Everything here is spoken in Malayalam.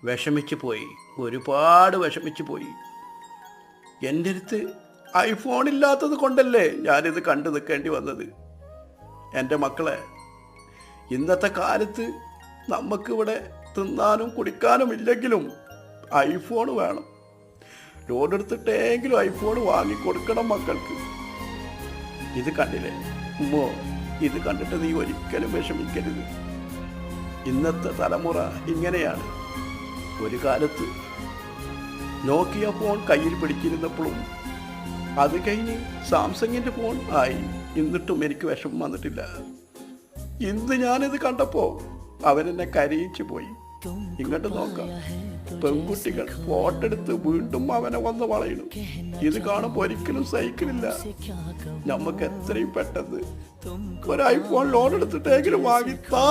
വിഷമിച്ചു പോയി, ഒരുപാട് വിഷമിച്ചു പോയി. എൻ്റെ അടുത്ത് ഐഫോൺ ഇല്ലാത്തത് കൊണ്ടല്ലേ ഞാനിത് കണ്ടു നിൽക്കേണ്ടി വന്നത്. എൻ്റെ മക്കളെ, ഇന്നത്തെ കാലത്ത് നമുക്കിവിടെ തിന്നാനും കുടിക്കാനും ഇല്ലെങ്കിലും ഐഫോൺ വേണം. ലോൺ എടുത്തിട്ടെങ്കിലും ഐഫോൺ വാങ്ങിക്കൊടുക്കണം മക്കൾക്ക്. ഇത് കണ്ടില്ലേ ഉമ്മോ, ഇത് കണ്ടിട്ട് നീ ഒരിക്കലും വിഷമിക്കരുത്. ഇന്നത്തെ തലമുറ ഇങ്ങനെയാണ്. ഒരു കാലത്ത് നോക്കിയ ഫോൺ കയ്യിൽ പിടിച്ചിരുന്നപ്പോഴും അത് കഴിഞ്ഞ് സാംസങ്ങിൻ്റെ ഫോൺ ആയി. എന്നിട്ടും എനിക്ക് വിഷമം വന്നിട്ടില്ല. ഇന്ന് ഞാനിത് കണ്ടപ്പോൾ അവനെന്നെ കരയിച്ചു പോയി. ഇങ്ങോട്ട് നോക്കാം, പെൺകുട്ടികൾ ഫോട്ടോ എടുത്ത് വീണ്ടും അവനെ വന്ന് വളയണം. ഇത് കാണുമ്പോൾ ഒരിക്കലും സഹിക്കലില്ല. നമുക്ക് എത്രയും പെട്ടെന്ന് ഒരു ഐഫോൺ ലോൺ എടുത്തിട്ടെങ്കിലും വാങ്ങി താ.